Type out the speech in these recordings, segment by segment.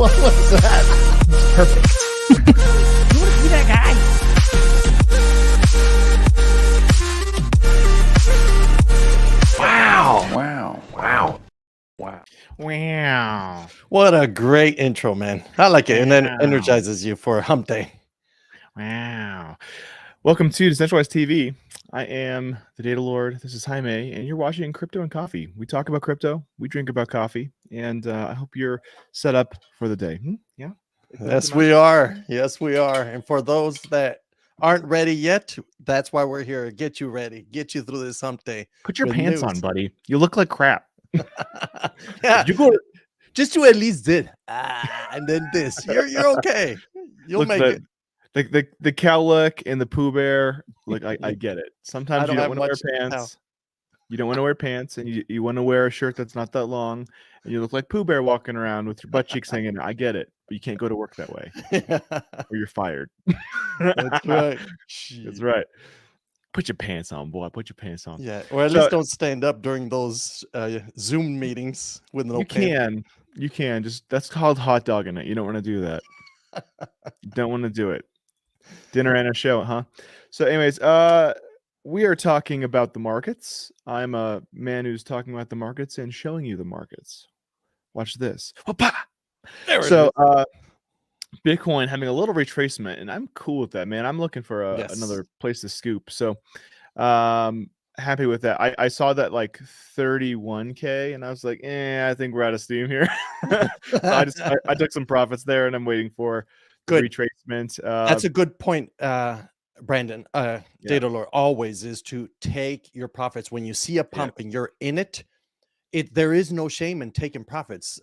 What was that? Perfect. You want to be that guy? Wow. What a great intro, man. I like it. And then Wow. energizes you for hump day. Wow. Welcome to Decentralized TV. I am the Data Lord. This is Jaime, and you're watching Crypto and Coffee. We talk about crypto, we drink about coffee, and I hope you're set up for the day. Yeah. Yes, we are. Yes, we are. And for those that aren't ready yet, that's why we're here. Get you ready. Get you through this hump day. Put your with pants news. on, buddy. You look like crap. Yeah. You go. Just you at least did. And then this. You're okay. You'll Look, make it. the cow look and the Pooh Bear. Like I get it. Sometimes you don't want to wear pants. You don't want to wear pants, and you want to wear a shirt that's not that long, and you look like Pooh Bear walking around with your butt cheeks hanging. I get it, but you can't go to work that way, or you're fired. That's right. That's right. Put your pants on, boy. Put your pants on. Yeah, or at least don't stand up during those Zoom meetings with no pants. You can. Just that's called hot dogging it. You don't want to do that. You don't want to do it. Dinner and a show, huh? So, anyways, we are talking about the markets. I'm a man who's talking about the markets and showing you the markets. Watch this. So, Bitcoin having a little retracement, and I'm cool with that, man. I'm looking for another place to scoop. So, happy with that. I saw that like 31K, and I was like, I think we're out of steam here. So I took some profits there, and I'm waiting for good retracement. That's a good point, Brandon. Data Lord always is to take your profits when you see a pump and you're in it. There is no shame in taking profits.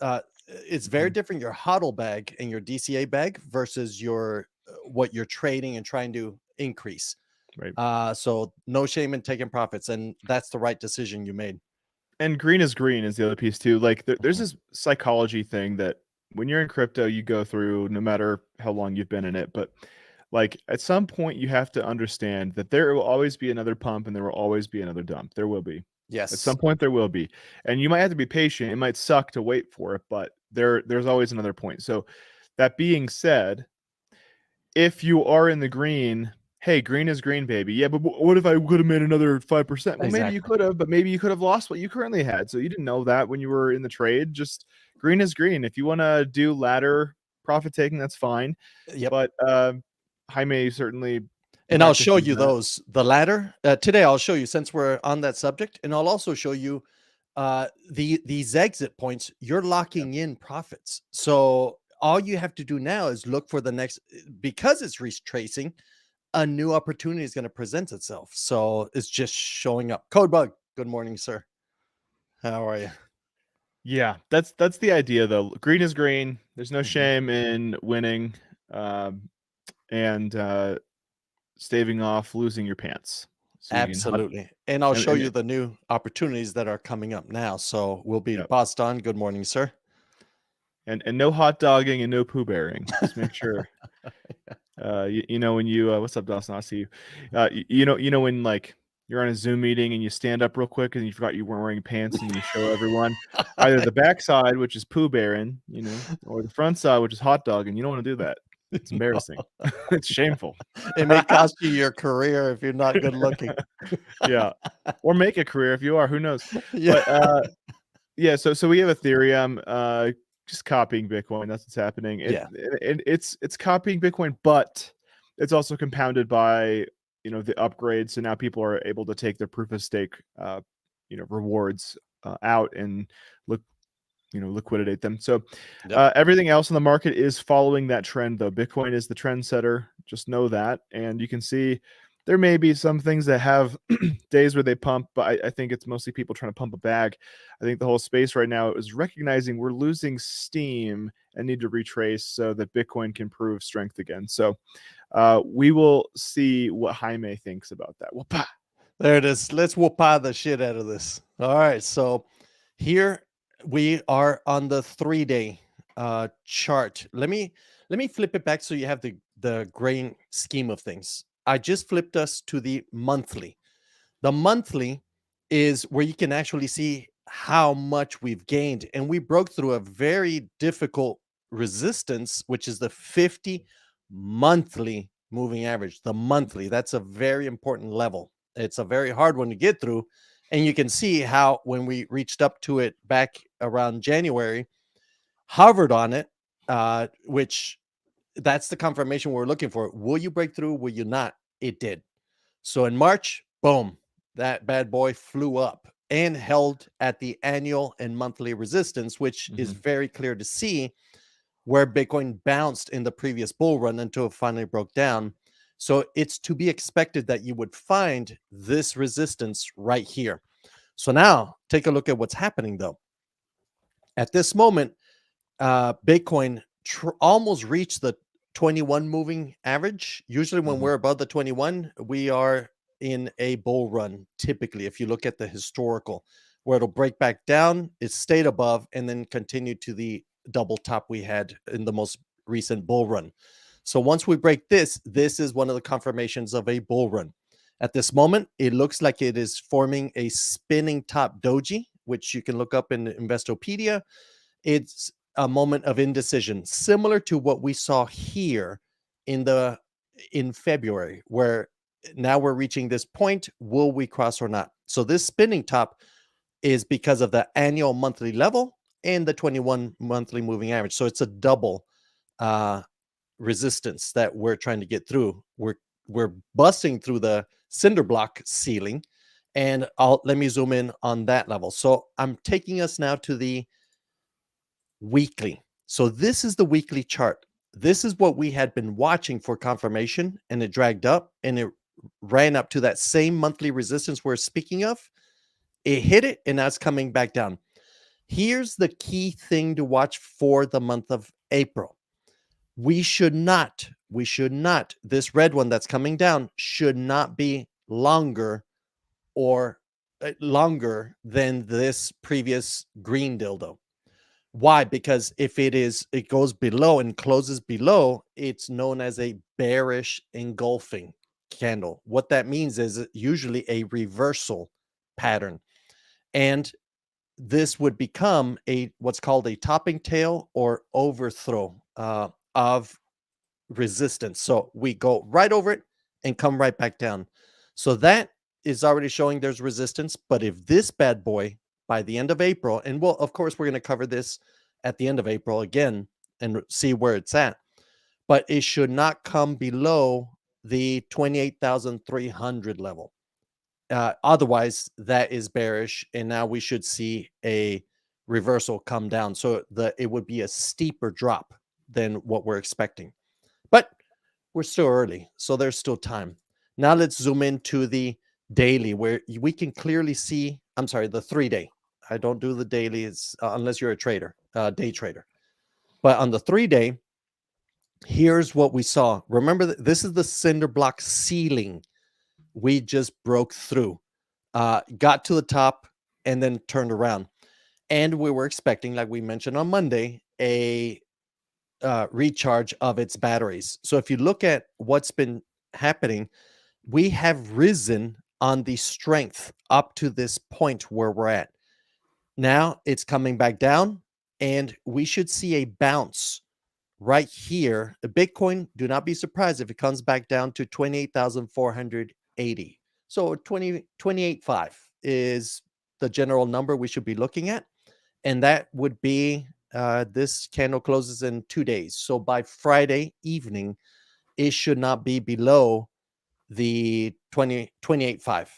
It's very different your HODL bag and your DCA bag versus your what you're trading and trying to increase. Right. So no shame in taking profits, and that's the right decision you made. And green is the other piece too. Like there's this psychology thing that when you're in crypto, you go through no matter how long you've been in it. But like at some point, you have to understand that there will always be another pump and there will always be another dump. There will be. Yes. At some point, there will be. And you might have to be patient. It might suck to wait for it, but there's always another point. So that being said, if you are in the green, hey, green is green, baby. Yeah, but what if I would have made another 5%? Well, maybe you could have, but maybe you could have lost what you currently had. So you didn't know that when you were in the trade. Just green is green. If you want to do ladder profit taking, that's fine. Yep. But Jaime certainly. And I'll show you the ladder. Today I'll show you, since we're on that subject, and I'll also show you these exit points. You're locking in profits. So all you have to do now is look for the next, because it's retracing, a new opportunity is going to present itself. So it's just showing up. Codebug, good morning, sir. How are you? Yeah, that's the idea though. Green is green. There's no shame in winning and staving off losing your pants. So absolutely. And I'll show you the new opportunities that are coming up now. So we'll be passed on. Good morning, sir. And no hot dogging and no poo bearing. Just make sure. You know when you what's up, Dawson? I see you. You know when like you're on a Zoom meeting and you stand up real quick and you forgot you weren't wearing pants and you show everyone either the back side, which is poo bearing, or the front side, which is hot dogging. You don't want to do that. It's embarrassing. It's shameful. It may cost you your career if you're not good looking. Yeah, or make a career if you are. Who knows? Yeah. But, yeah. So we have Ethereum. Just copying Bitcoin. That's what's happening. It's copying Bitcoin, but it's also compounded by the upgrades. So now people are able to take their proof of stake rewards out and liquidate them. So everything else in the market is following that trend, though. Bitcoin is the trend setter. Just know that. And you can see there may be some things that have days where they pump, but I think it's mostly people trying to pump a bag. I think the whole space right now is recognizing we're losing steam and need to retrace so that Bitcoin can prove strength again. So we will see what Jaime thinks about that. Whoop-ah. There it is. Let's whoop-ah the shit out of this. All right. So here we are on the 3-day chart. Let me flip it back so you have the grain scheme of things. I just flipped us to the monthly. The monthly is where you can actually see how much we've gained, and we broke through a very difficult resistance, which is the 50 monthly moving average. The monthly, that's a very important level. It's a very hard one to get through. And you can see how when we reached up to it back around January, hovered on it, which that's the confirmation we're looking for. Will you break through? Will you not? It did. So in March, boom, that bad boy flew up and held at the annual and monthly resistance, which is very clear to see where Bitcoin bounced in the previous bull run until it finally broke down. So it's to be expected that you would find this resistance right here. So now take a look at what's happening though. At this moment, Bitcoin almost reached the 21 moving average. Usually when we're above the 21, we are in a bull run. Typically, if you look at the historical, where it'll break back down, it stayed above and then continued to the double top we had in the most recent bull run. So once we break this, this is one of the confirmations of a bull run. At this moment, it looks like it is forming a spinning top doji, which you can look up in Investopedia. It's a moment of indecision, similar to what we saw here in February, where now we're reaching this point. Will we cross or not? So this spinning top is because of the annual monthly level and the 21 monthly moving average. So it's a double resistance that we're trying to get through. We're busting through the cinder block ceiling, and let me zoom in on that level. So I'm taking us now to the weekly. So this is the weekly chart. This is what we had been watching for confirmation, and it dragged up and it ran up to that same monthly resistance we're speaking of. It hit it, and that's coming back down. Here's the key thing to watch for the month of April. We should not, this red one that's coming down should not be longer than this previous green dildo. Why? Because if it goes below and closes below, it's known as a bearish engulfing candle. What that means is usually a reversal pattern. And this would become what's called a topping tail or overthrow of resistance. So we go right over it and come right back down. So that is already showing there's resistance. But if this bad boy by the end of April, and of course, we're going to cover this at the end of April again and see where it's at, but it should not come below the 28,300 level. Otherwise, that is bearish, and now we should see a reversal come down. So it would be a steeper drop than what we're expecting. But we're still early, so there's still time. Now let's zoom into the daily, where we can clearly see, I'm sorry, the 3-day. I don't do the daily unless you're a trader, day trader. But on the 3-day, here's what we saw. Remember, this is the cinder block ceiling we just broke through, got to the top, and then turned around. And we were expecting, like we mentioned on Monday, a recharge of its batteries. So if you look at what's been happening, we have risen on the strength up to this point where we're at. Now it's coming back down, and we should see a bounce right here. The Bitcoin, do not be surprised if it comes back down to 28,480. So 28.5 is the general number we should be looking at. And that would be, this candle closes in 2 days. So by Friday evening, it should not be below the 28.5.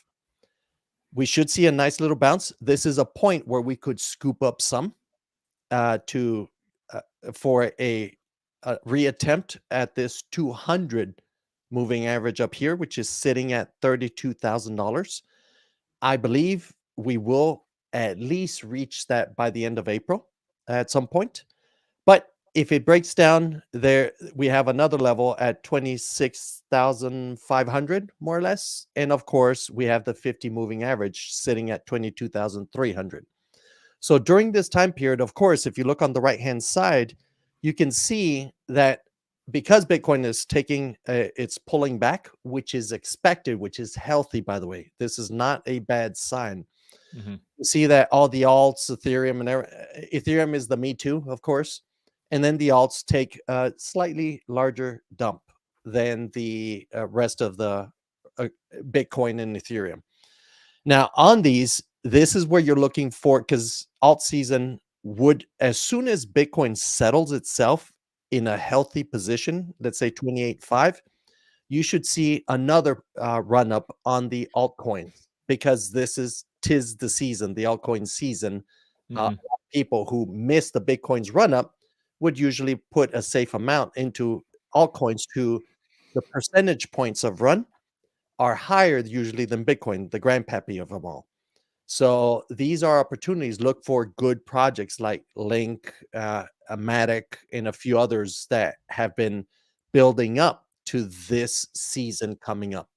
We should see a nice little bounce. This is a point where we could scoop up some for a reattempt at this 200 moving average up here, which is sitting at $32,000. I believe we will at least reach that by the end of April at some point. But if it breaks down there, we have another level at 26,500, more or less. And of course, we have the 50 moving average sitting at 22,300. So during this time period, of course, if you look on the right-hand side, you can see that because Bitcoin is it's pulling back, which is expected, which is healthy, by the way. This is not a bad sign. You see that all the alts, Ethereum is the me too, of course. and then the alts take a slightly larger dump than the rest of the Bitcoin and Ethereum. Now, on these, this is where you're looking for, because alt season would, as soon as Bitcoin settles itself in a healthy position, let's say 28.5, you should see another run up on the altcoins, because tis the season, the altcoin season. People who miss the Bitcoin's run up would usually put a safe amount into altcoins to the percentage points of run are higher usually than Bitcoin, the grandpappy of them all. So these are opportunities. Look for good projects like Link, Matic, and a few others that have been building up to this season coming up.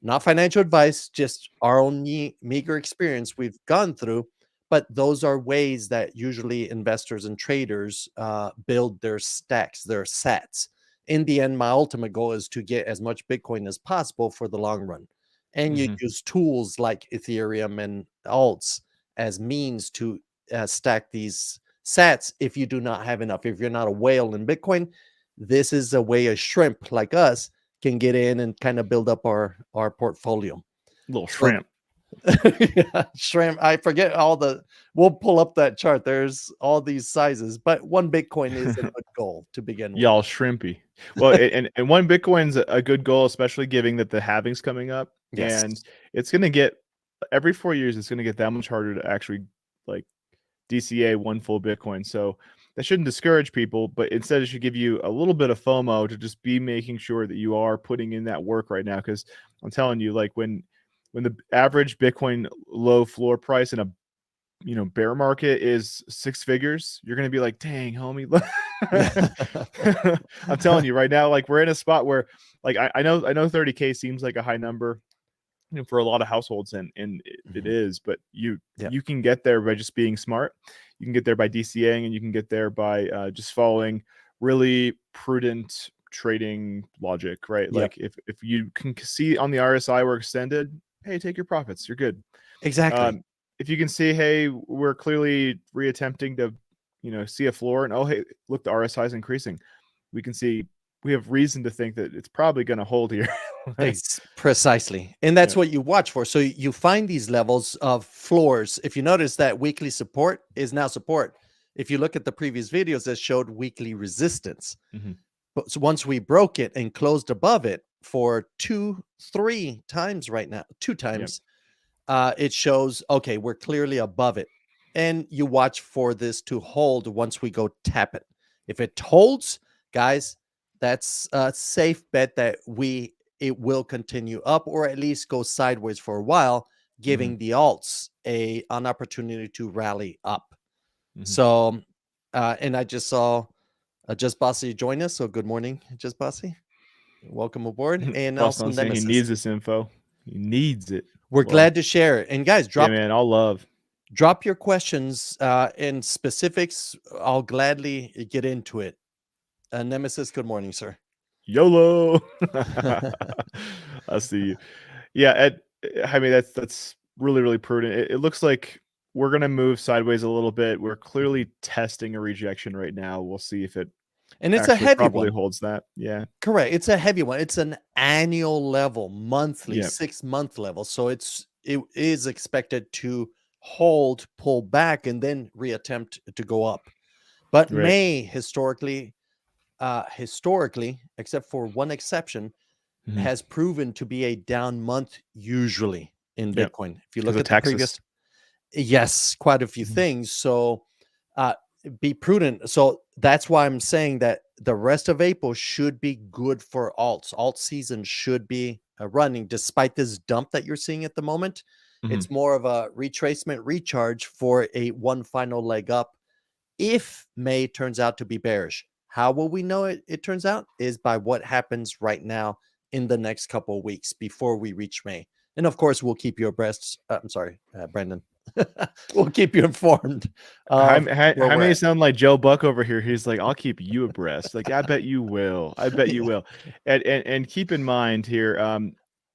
Not financial advice, just our own meager experience we've gone through. But those are ways that usually investors and traders build their stacks, their sats. In the end, my ultimate goal is to get as much Bitcoin as possible for the long run. And you use tools like Ethereum and alts as means to stack these sats if you do not have enough. If you're not a whale in Bitcoin, this is a way a shrimp like us can get in and kind of build up our portfolio. Little shrimp. Yeah, shrimp. I forget we'll pull up that chart. There's all these sizes, but 1 Bitcoin is a good goal to begin with. Y'all shrimpy. Well, and 1 Bitcoin's a good goal, especially given that the halving's coming up. Yes. And it's going to get, every 4 years, it's going to get that much harder to actually like DCA 1 full Bitcoin. So that shouldn't discourage people, but instead it should give you a little bit of FOMO to just be making sure that you are putting in that work right now. Because I'm telling you, like when the average Bitcoin low floor price in a bear market is 6 figures, you're going to be like, dang, homie. I'm telling you right now, like we're in a spot where like, I know 30K seems like a high number for a lot of households, and it is, but you can get there by just being smart. You can get there by DCAing, and you can get there by just following really prudent trading logic, right? Like if you can see on the RSI we're extended, hey, take your profits, you're good. Exactly. If you can see, hey, we're clearly reattempting to see a floor, and oh, hey, look, the RSI is increasing, we can see we have reason to think that it's probably going to hold here. Precisely. And that's what you watch for. So you find these levels of floors. If you notice that weekly support is now support. If you look at the previous videos that showed weekly resistance. But so once we broke it and closed above it for 2-3 times right now, 2 times, it shows, okay, we're clearly above it. And you watch for this to hold once we go tap it. If it holds, guys, that's a safe bet that it will continue up, or at least go sideways for a while, giving the alts an opportunity to rally up. So, and I just saw Just Bossy join us. So good morning, Just Bossy. Welcome aboard. And also Nemesis. He needs this info. He needs it. We're glad to share it. And guys, all love. Drop your questions and specifics. I'll gladly get into it. Nemesis, good morning, sir. YOLO. I see you. Yeah, I mean that's really, really prudent. It looks like we're gonna move sideways a little bit. We're clearly testing a rejection right now. We'll see if it it's a heavy properly one. holds that. Yeah, correct. It's a heavy one. It's an annual level, monthly, 6-month level. So it is expected to hold, pull back, and then reattempt to go up. But May historically, except for one exception, has proven to be a down month usually in Bitcoin. If you look at the previous, yes, quite a few things. So be prudent. So that's why I'm saying that the rest of April should be good for alts. Alt season should be running despite this dump that you're seeing at the moment. It's more of a retracement recharge for one final leg up. If May turns out to be bearish, how will we know it turns out? Is by what happens right now in the next couple of weeks before we reach May. And of course, we'll keep you abreast. I'm sorry, Brandon. We'll keep you informed. Jaime sound like Joe Buck over here. He's like, I'll keep you abreast. Like, I bet you will. I bet you will. And keep in mind here,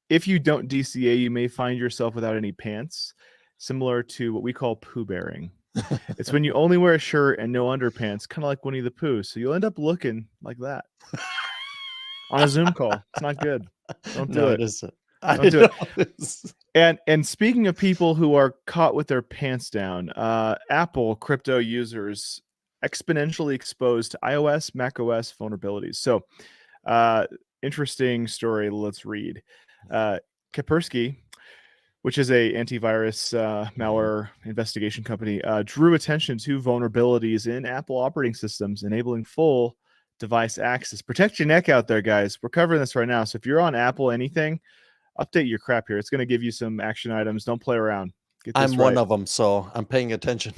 if you don't DCA, you may find yourself without any pants, similar to what we call poo bearing. It's when you only wear a shirt and no underpants, kind of like Winnie the Pooh. So you'll end up looking like that on a Zoom call. It's not good. Don't do No, it. it isn't. I Don't do it. know this. And speaking of people who are caught with their pants down, Apple crypto users exponentially exposed to iOS, macOS vulnerabilities. So, interesting story. Let's read. Kaspersky, which is a antivirus malware investigation company, drew attention to vulnerabilities in Apple operating systems, enabling full device access. Protect your neck out there, guys. We're covering this right now. So if you're on Apple anything, update your crap here. It's going to give you some action items. Don't play around. Get this I'm right. one of them, so I'm paying attention.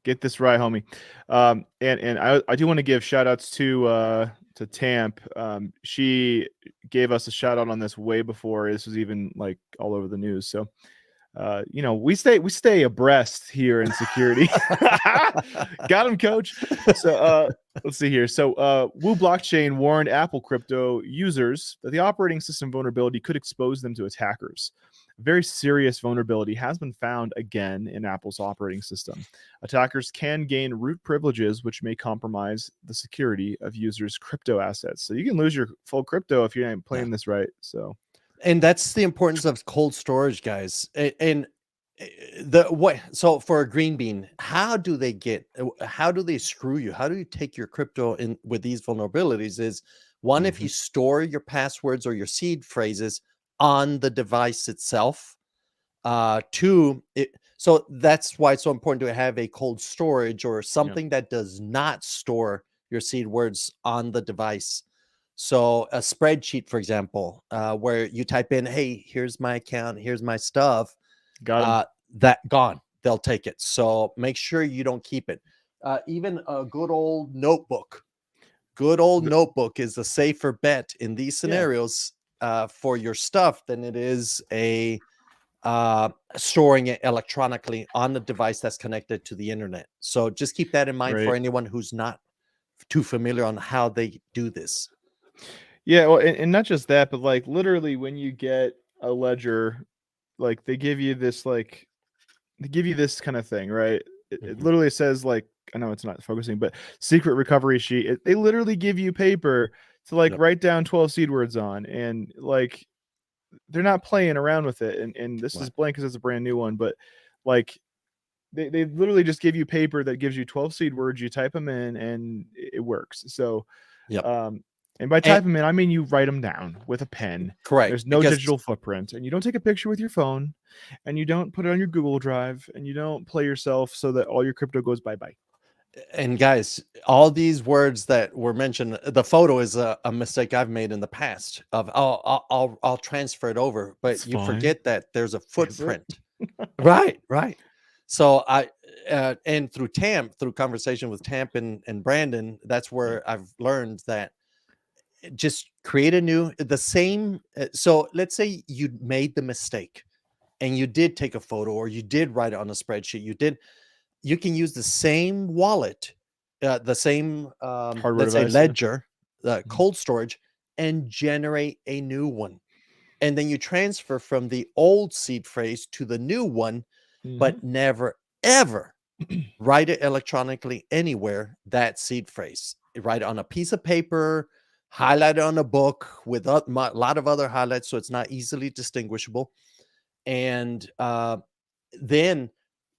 Get this right, homie. And I do want to give shout outs to Tamp. She gave us a shout out on this way before this was even like all over the news. So we stay abreast here in security. Got him, coach. So let's see here. So Wu Blockchain warned Apple crypto users that the operating system vulnerability could expose them to attackers. A very serious vulnerability has been found again in Apple's operating system. Attackers can gain root privileges, which may compromise the security of users' crypto assets. So you can lose your full crypto if you ain't playing this right. So. And that's the importance of cold storage, guys. And so for a green bean, how do they screw you? How do you take your crypto in with these vulnerabilities? Is one, if you store your passwords or your seed phrases on the device itself. Two, so that's why it's so important to have a cold storage or something that does not store your seed words on the device. So a spreadsheet, for example, where you type in, hey, here's my account, here's my stuff. That gone. They'll take it. So make sure you don't keep it. Even a good old notebook. Good old notebook is a safer bet in these scenarios for your stuff than it is storing it electronically on the device that's connected to the internet. So just keep that in mind for anyone who's not too familiar on how they do this. Yeah, well, and not just that, but like literally when you get a ledger, like they give you this kind of thing, right? It literally says like, I know it's not focusing, but secret recovery sheet. They literally give you paper to like write down 12 seed words on, and like they're not playing around with it. And this is blank because it's a brand new one, but like they literally just give you paper that gives you 12 seed words. You type them in, and it works. So, and by type them in, I mean you write them down with a pen. Correct. There's no digital footprint, and you don't take a picture with your phone, and you don't put it on your Google Drive, and you don't play yourself so that all your crypto goes bye-bye. And guys, all these words that were mentioned, the photo is a mistake I've made in the past of I'll transfer it over, but it's you forget that there's a footprint. Right. So and through conversation with Tamp and Brandon, that's where I've learned that just create the same. So let's say you made the mistake and you did take a photo or you did write it on a spreadsheet. You can use the same wallet, the same, let's say ledger, cold storage, and generate a new one. And then you transfer from the old seed phrase to the new one, but never, ever write it electronically anywhere, that seed phrase. Write it on a piece of paper, highlight it on a book with a lot of other highlights so it's not easily distinguishable. And then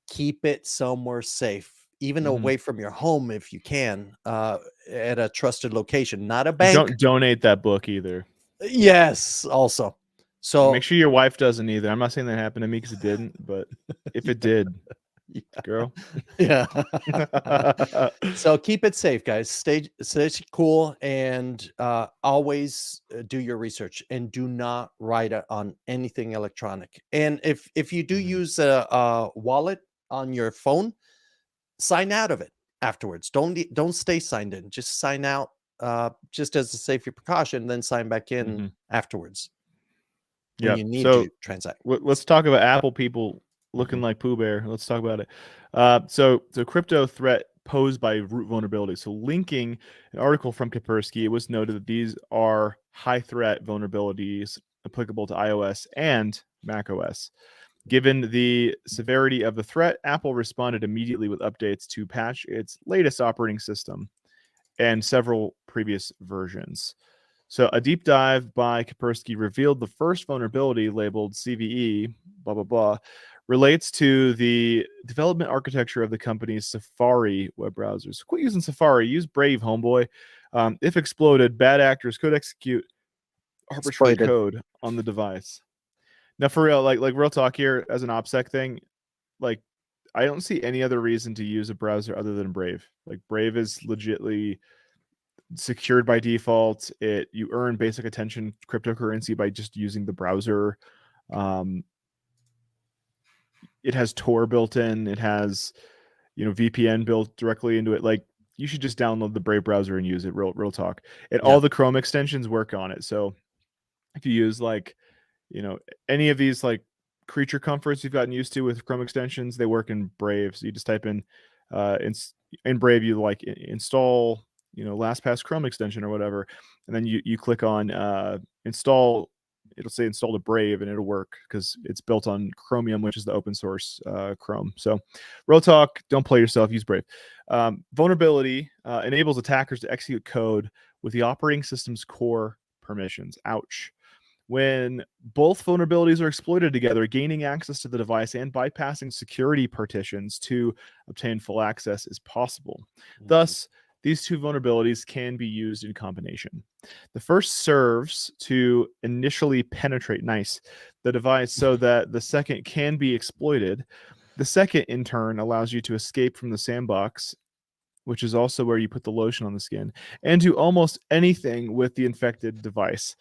keep it somewhere safe, even away from your home if you can, at a trusted location, not a bank. Don't donate that book either. Yes, also. So and make sure your wife doesn't either. I'm not saying that happened to me because it didn't, but if it did, girl. Yeah. So keep it safe, guys. Stay cool, and always do your research, and do not write it on anything electronic. And if you do use a wallet on your phone, sign out of it afterwards. Don't stay signed in. Just sign out, just as a safety precaution, then sign back in afterwards. When you need to transact. Let's talk about Apple people looking like Pooh Bear. Let's talk about it. So crypto threat posed by root vulnerability. So linking an article from Kaspersky, it was noted that these are high threat vulnerabilities applicable to iOS and macOS. Given the severity of the threat, Apple responded immediately with updates to patch its latest operating system and several previous versions. So a deep dive by Kaspersky revealed the first vulnerability labeled CVE, blah, blah, blah, relates to the development architecture of the company's Safari web browsers. Quit using Safari, use Brave, homeboy. If exploded, bad actors could execute arbitrary code on the device. Now, for real, like real talk here, as an OPSEC thing, like I don't see any other reason to use a browser other than Brave. Like Brave is legitly secured by default. You earn basic attention cryptocurrency by just using the browser. It has Tor built in. It has, VPN built directly into it. Like you should just download the Brave browser and use it. Real talk. And all the Chrome extensions work on it. So if you use any of these like creature comforts you've gotten used to with Chrome extensions, they work in Brave. So you just type in Brave, you install LastPass Chrome extension or whatever, and then you click on install. It'll say install to Brave, and it'll work because it's built on Chromium, which is the open source Chrome. So real talk, don't play yourself, use Brave. Vulnerability enables attackers to execute code with the operating system's core permissions. Ouch. When both vulnerabilities are exploited together, gaining access to the device and bypassing security partitions to obtain full access is possible. Thus, these two vulnerabilities can be used in combination. The first serves to initially penetrate the device so that the second can be exploited. The second, in turn, allows you to escape from the sandbox, which is also where you put the lotion on the skin, and do almost anything with the infected device.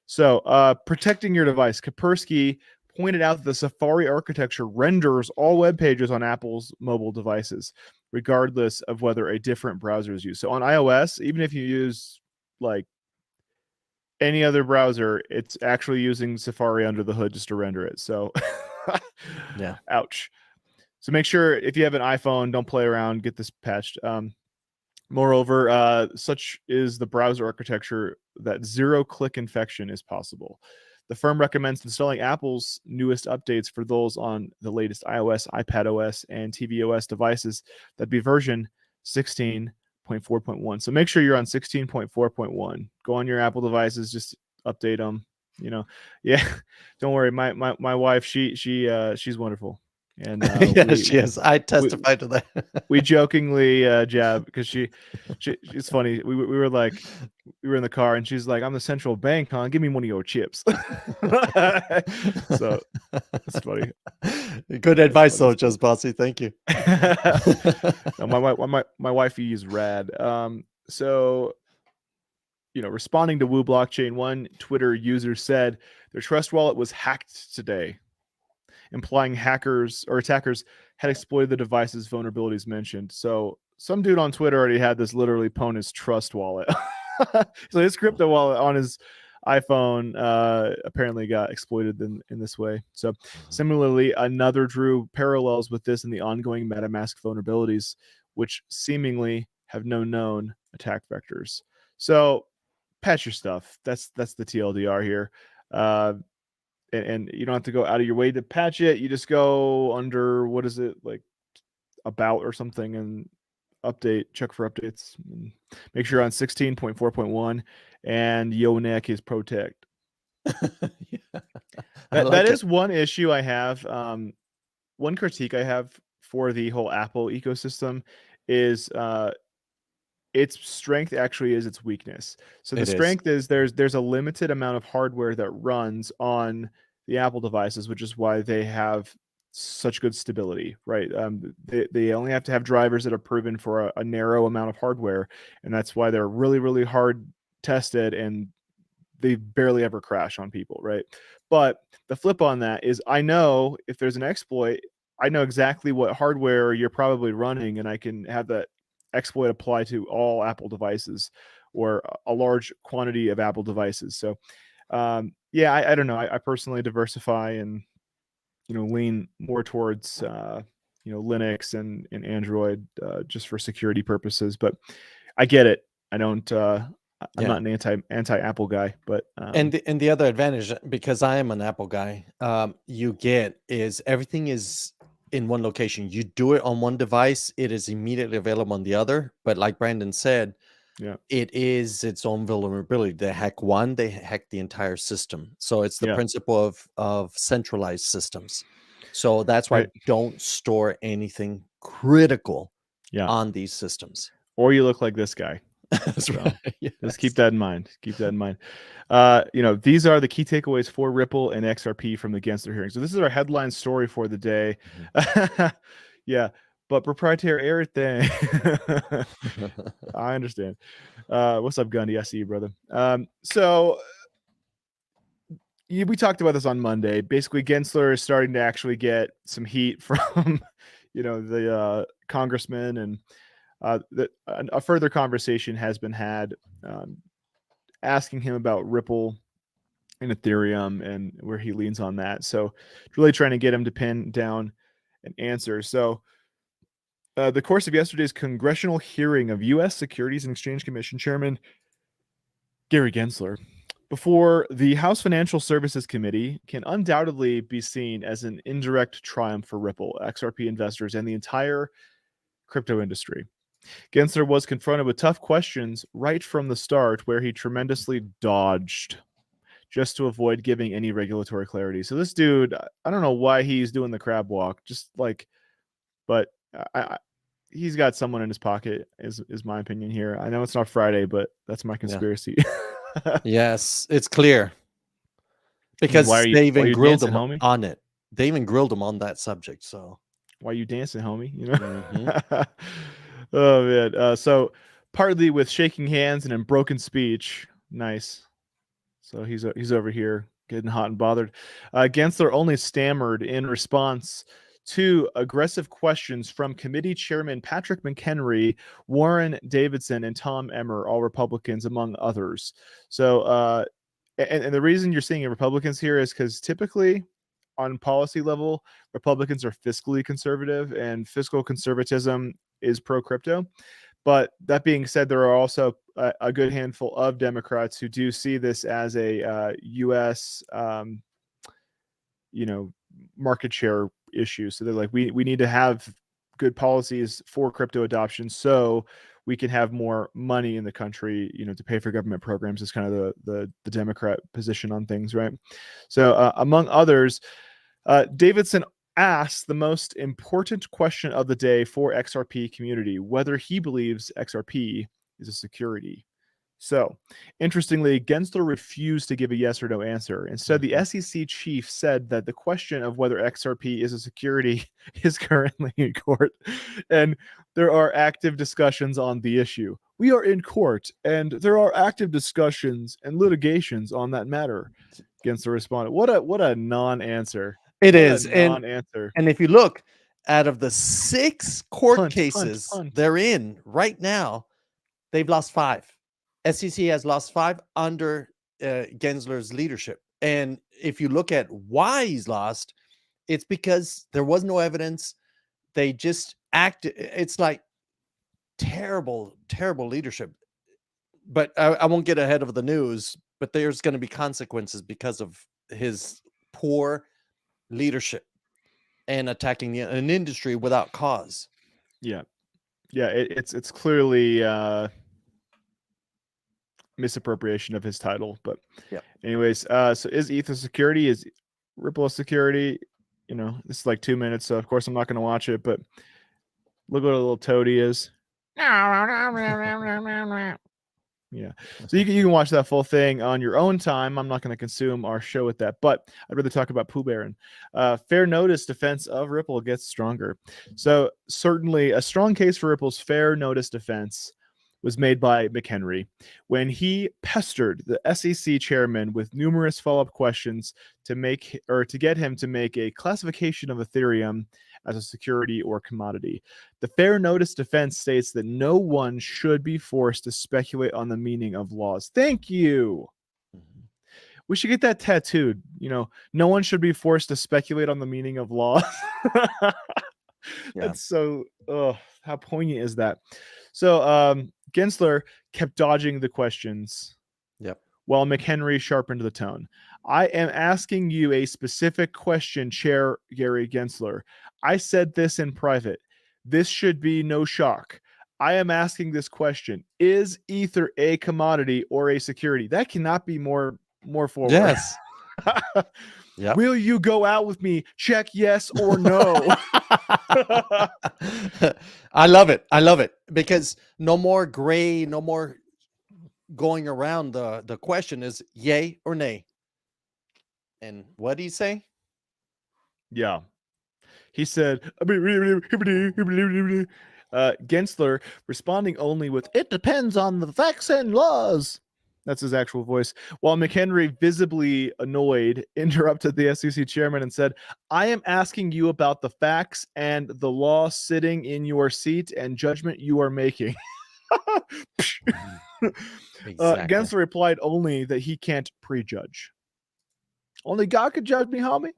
So protecting your device. Kaspersky pointed out that the Safari architecture renders all web pages on Apple's mobile devices, regardless of whether a different browser is used. So on iOS, even if you use like any other browser, it's actually using Safari under the hood just to render it. So yeah. Ouch. So make sure if you have an iPhone, don't play around, get this patched. Moreover, such is the browser architecture that zero-click infection is possible. The firm recommends installing Apple's newest updates for those on the latest iOS, iPadOS, and tvOS devices. That'd be version 16.4.1. So make sure you're on 16.4.1. Go on your Apple devices, just update them. Yeah. Don't worry. My wife, she's wonderful. And she is. I testify to that. We jokingly jab because she's funny. We were in the car and she's like, "I'm the central bank, huh? Give me one of your chips." So it's funny. Good advice, though, Just Bossy. Thank you. No, my wifey is rad. So responding to Woo Blockchain, one Twitter user said their Trust wallet was hacked today, implying hackers or attackers had exploited the device's vulnerabilities mentioned. So some dude on Twitter already had this literally pwned his Trust wallet. So his crypto wallet on his iPhone apparently got exploited in this way. So similarly, another drew parallels with this in the ongoing MetaMask vulnerabilities, which seemingly have no known attack vectors. So patch your stuff. That's the TLDR here. And you don't have to go out of your way to patch it. You just go under, what is it, like about or something, and check for updates. And make sure you're on 16.4.1 and yo neck is protect. That is one issue I have. One critique I have for the whole Apple ecosystem is its strength actually is its weakness. So the strength is there's a limited amount of hardware that runs on the Apple devices, which is why they have such good stability, right? They only have to have drivers that are proven for a narrow amount of hardware, and that's why they're really, really hard tested and they barely ever crash on people, right? But the flip on that is I know if there's an exploit, I know exactly what hardware you're probably running, and I can have that exploit apply to all Apple devices or a large quantity of Apple devices. So yeah, I don't know. I personally diversify and lean more towards Linux and Android just for security purposes. But I get it. I don't I'm not an anti Apple guy, but and the other advantage, because I am an Apple guy, you get is everything is in one location. You do it on one device, it is immediately available on the other. But like Brandon said, yeah, it is its own vulnerability. They hack one, they hack the entire system. So it's the yeah, principle of centralized systems. So that's why right, don't store anything critical yeah. on these systems. Or you look like this guy. That's So right. Yes. just keep that in mind. Keep that in mind. These are the key takeaways for Ripple and XRP from the Gensler hearing. So this is our headline story for the day. Yeah, but proprietary everything. I understand. What's up, Gundy? I see you, brother. We talked about this on Monday. Basically, Gensler is starting to actually get some heat from, the congressman, and a further conversation has been had, asking him about Ripple and Ethereum and where he leans on that. So, really trying to get him to pin down an answer. So, the course of yesterday's congressional hearing of U.S. Securities and Exchange Commission Chairman Gary Gensler before the House Financial Services Committee can undoubtedly be seen as an indirect triumph for Ripple, XRP investors, and the entire crypto industry. Gensler was confronted with tough questions right from the start, where he tremendously dodged just to avoid giving any regulatory clarity. So this dude, I don't know why he's doing the crab walk, but he's got someone in his pocket, is my opinion here. I know it's not Friday, but that's my conspiracy. Yes, it's clear. Because they even grilled him on it. They even grilled him on that subject. So why are you dancing, homie? Oh man. So partly with shaking hands and in broken speech. Nice. So he's over here getting hot and bothered. Gensler only stammered in response to aggressive questions from committee chairman Patrick McHenry, Warren Davidson, and Tom Emmer, all Republicans, among others. So, and the reason you're seeing Republicans here is because typically on policy level, Republicans are fiscally conservative, and fiscal conservatism is pro-crypto. But that being said, there are also a good handful of Democrats who do see this as a U.S. Market share issue. So they're like, we need to have good policies for crypto adoption so we can have more money in the country, to pay for government programs. Is kind of the Democrat position on things, right? So among others, Davidson asked the most important question of the day for XRP community, whether he believes XRP is a security. So, interestingly, Gensler refused to give a yes or no answer. Instead, the SEC chief said that the question of whether XRP is a security is currently in court, and there are active discussions on the issue. We are in court, and there are active discussions and litigations on that matter. Gensler responded. What a non-answer. It is. Non-answer. And if you look, out of the 6 court cases they're in right now, they've lost 5. SEC has lost 5 under Gensler's leadership. And if you look at why he's lost, it's because there was no evidence. They just acted. It's like terrible, terrible leadership. But I won't get ahead of the news, but there's going to be consequences because of his poor leadership and attacking an industry without cause. Yeah. It's clearly misappropriation of his title, but anyways, so is ETH a security? Is Ripple a security? This is like 2 minutes, so of course I'm not going to watch it, but look what a little toady is. Yeah, so you can watch that full thing on your own time. I'm not going to consume our show with that, but I'd rather talk about Pooh Baron. Fair notice defense of Ripple gets stronger. So certainly a strong case for Ripple's fair notice defense was made by McHenry when he pestered the SEC chairman with numerous follow-up questions to get him to make a classification of Ethereum as a security or commodity. The fair notice defense states that no one should be forced to speculate on the meaning of laws. Thank you. We should get that tattooed. No one should be forced to speculate on the meaning of laws. Yeah. That's so, how poignant is that? So Gensler kept dodging the questions Yep. while McHenry sharpened the tone. I am asking you a specific question, Chair Gary Gensler. I said this in private. This should be no shock. I am asking this question. Is ether a commodity or a security? That cannot be more forward. Yes. Yep. Will you go out with me? Check yes or no. I love it. I love it because no more gray, no more going around. The question is yay or nay. And what did he say? Yeah. He said, Gensler responding only with, it depends on the facts and laws. That's his actual voice. While McHenry, visibly annoyed, interrupted the SEC chairman and said, I am asking you about the facts and the law sitting in your seat and judgment you are making. Exactly. Gensler replied only that he can't prejudge. Only God could judge me, homie.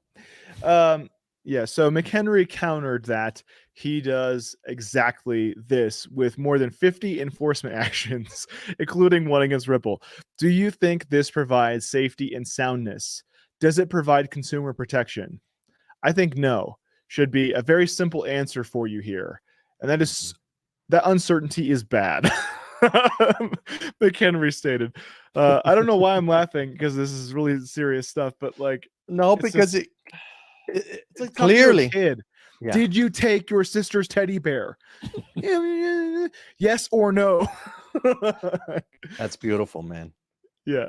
Yeah, so McHenry countered that he does exactly this with more than 50 enforcement actions, including one against Ripple. Do you think this provides safety and soundness? Does it provide consumer protection? I think no. Should be a very simple answer for you here. And that is that uncertainty is bad. McHenry stated. I don't know why I'm laughing because this is really serious stuff, but like No, because just, it's like clearly, kid. yeah. Did you take your sister's teddy bear? Yes or no? That's beautiful, man. Yeah.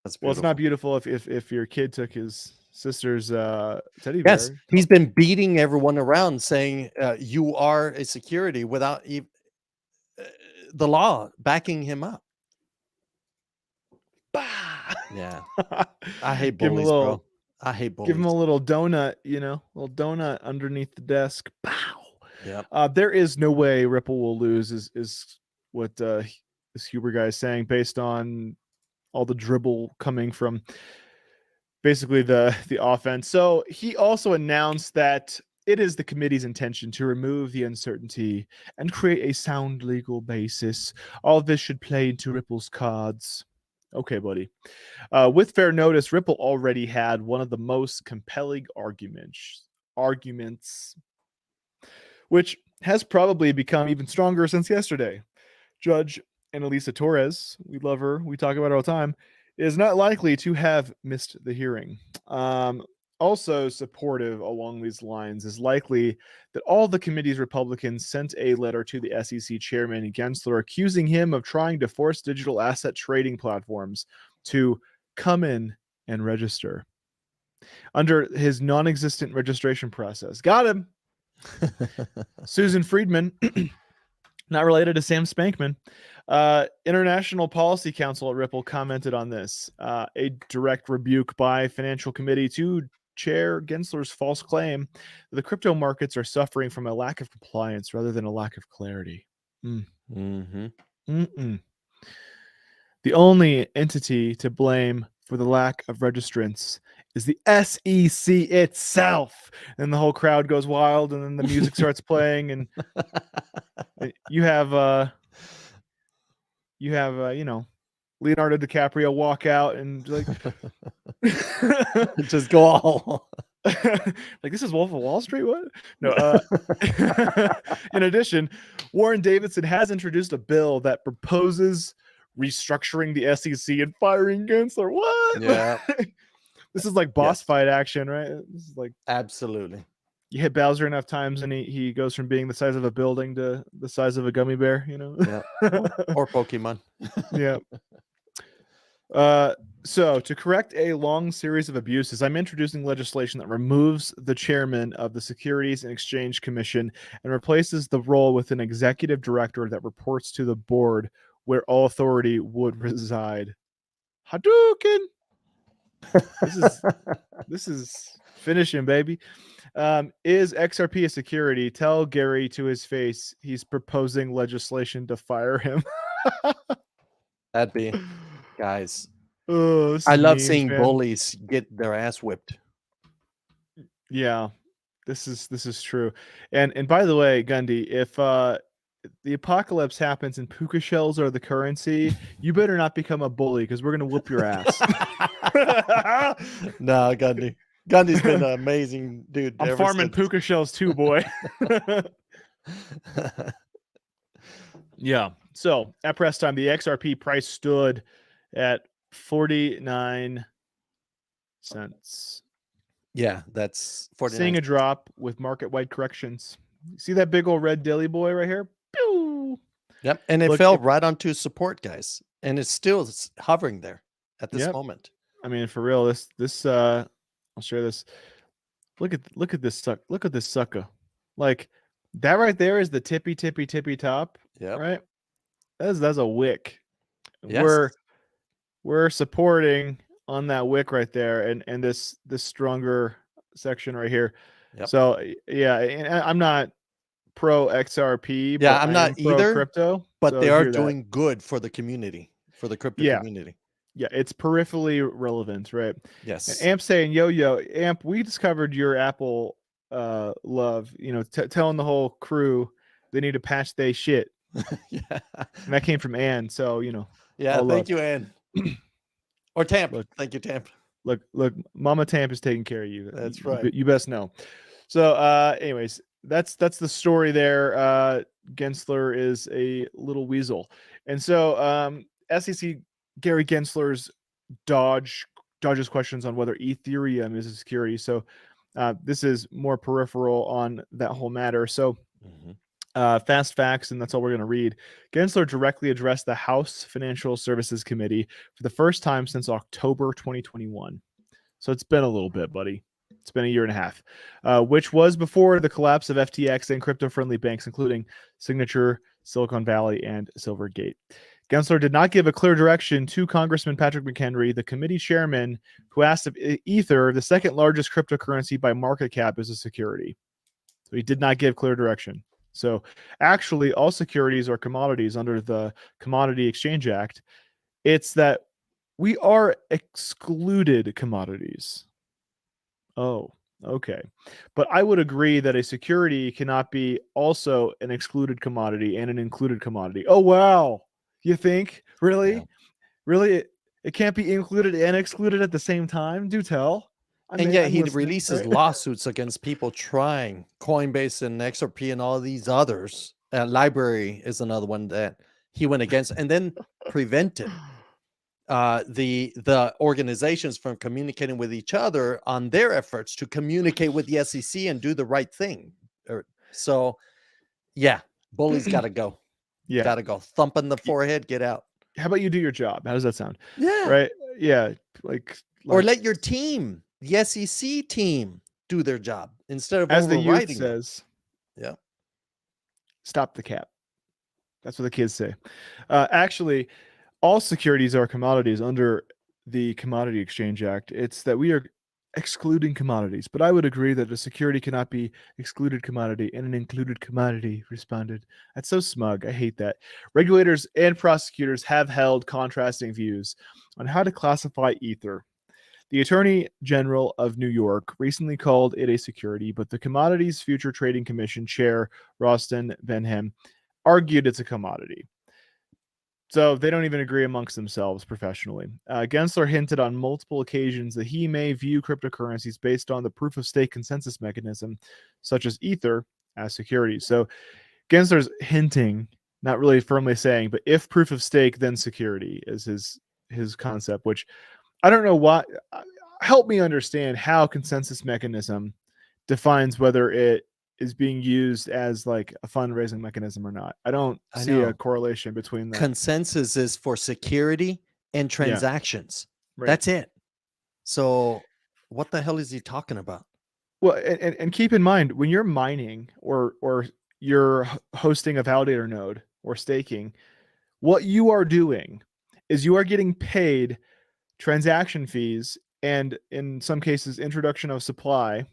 That's beautiful. Well, it's not beautiful if your kid took his sister's teddy Yes, bear. he's been beating everyone around saying you are a security without even the law backing him up. Bah! Yeah. I hate Give him a bullies, little, bro. I hate bullies. give him a little donut, little donut underneath the desk. Pow! Yeah. There is no way Ripple will lose, is what this Huber guy is saying, based on all the dribble coming from basically the offense. So he also announced that it is the committee's intention to remove the uncertainty and create a sound legal basis. All of this should play into Ripple's cards. Okay, buddy. With fair notice, Ripple already had one of the most compelling arguments, which has probably become even stronger since yesterday. Judge Annalisa Torres, we love her, we talk about her all the time, is not likely to have missed the hearing. Also supportive along these lines is likely that all the committee's Republicans sent a letter to the SEC chairman Gensler accusing him of trying to force digital asset trading platforms to come in and register under his non-existent registration process. Got him. Susan Friedman, not related to Sam Spankman. International Policy Council at Ripple commented on this. A direct rebuke by Financial Committee to Chair Gensler's false claim that the crypto markets are suffering from a lack of compliance rather than a lack of clarity. The only entity to blame for the lack of registrants is the SEC itself. And the whole crowd goes wild, and then the music starts playing, and you have Leonardo DiCaprio walk out and like just go all like, this is Wolf of Wall Street. What? No. In addition, Warren Davidson has introduced a bill that proposes restructuring the SEC and firing Gensler. What? Yeah. This is like boss fight action, right? This is like, absolutely. You hit Bowser enough times and he goes from being the size of a building to the size of a gummy bear, Yeah. Or Pokemon. Yeah. So to correct a long series of abuses, I'm introducing legislation that removes the chairman of the Securities and Exchange Commission and replaces the role with an executive director that reports to the board, where all authority would reside. Hadouken! This is finishing, baby. Is XRP a security? Tell Gary to his face he's proposing legislation to fire him. That'd be, guys. Oh, I love seeing bullies get their ass whipped. Yeah, This is true. And by the way, Gundy, if the apocalypse happens and puka shells are the currency, you better not become a bully because we're gonna whoop your ass. No, Gundy. Gundy's been an amazing dude. I'm farming since. puka shells too, boy. Yeah. So at press time, the XRP price stood at 49 cents. Yeah, that's 49. Seeing a drop with market-wide corrections. See that big old red dilly boy right here? Pew! Yep, and it fell right onto support, guys, and it's still hovering there at this moment. I mean, for real, this I'll share this. Look at this suck. Look at this sucker. Like that right there is the tippy top. Yeah. Right. That's a wick. Yes. We're supporting on that wick right there, and this stronger section right here. Yep. So yeah, and I'm not pro XRP. Yeah, but I'm not either. Crypto, but so they are doing good for the community, for the crypto community. Yeah, it's peripherally relevant, right? Yes. And Amp saying, yo, Amp, we discovered your Apple love. You know, telling the whole crew they need to patch they shit. Yeah. And that came from Ann. So you know. Yeah, thank you, Ann. Or Tamp. Thank you, Tamp. Look, Mama Tamp is taking care of you. That's right. You best know. So, anyways, that's the story there. Gensler is a little weasel, and so SEC Gary Gensler's dodges questions on whether Ethereum is a security. So, this is more peripheral on that whole matter. So. Fast facts, and that's all we're going to read. Gensler directly addressed the House Financial Services Committee for the first time since October 2021. So it's been a little bit, buddy. It's been a year and a half, which was before the collapse of FTX and crypto-friendly banks, including Signature, Silicon Valley, and Silvergate. Gensler did not give a clear direction to Congressman Patrick McHenry, the committee chairman, who asked if Ether, the second largest cryptocurrency by market cap, is a security. So he did not give clear direction. So actually, all securities are commodities under the Commodity Exchange Act. It's that we are excluded commodities. Oh, okay. But I would agree that a security cannot be also an excluded commodity and an included commodity. Oh, wow. You think? Really? Yeah. Really? It can't be included and excluded at the same time? Do tell. Yet he releases lawsuits against people trying. Coinbase and XRP and all these others. Library is another one that he went against and then prevented the organizations from communicating with each other on their efforts to communicate with the SEC and do the right thing. So, yeah, bully's got to go. Yeah, got to go. Thump in the forehead. Get out. How about you do your job? How does that sound? Yeah. Right. Yeah. Like or let your team, the SEC team, do their job instead of as the youth overriding says. Yeah. Stop the cap. That's what the kids say. Actually, all securities are commodities under the Commodity Exchange Act. It's that we are excluding commodities, but I would agree that a security cannot be excluded commodity and an included commodity, responded. That's so smug. I hate that. Regulators and prosecutors have held contrasting views on how to classify Ether. The Attorney General of New York recently called it a security, but the Commodities Future Trading Commission chair, Rostin Benham, argued it's a commodity. So they don't even agree amongst themselves professionally. Gensler hinted on multiple occasions that he may view cryptocurrencies based on the proof-of-stake consensus mechanism, such as Ether, as securities. So Gensler's hinting, not really firmly saying, but if proof-of-stake, then security is his concept, which I don't know why. Help me understand how consensus mechanism defines whether it is being used as like a fundraising mechanism or not. I don't see a correlation between that. Consensus is for security and transactions. Right. That's it. So what the hell is he talking about? Well, and keep in mind, when you're mining or you're hosting a validator node or staking, what you are doing is you are getting paid transaction fees and in some cases introduction of supply,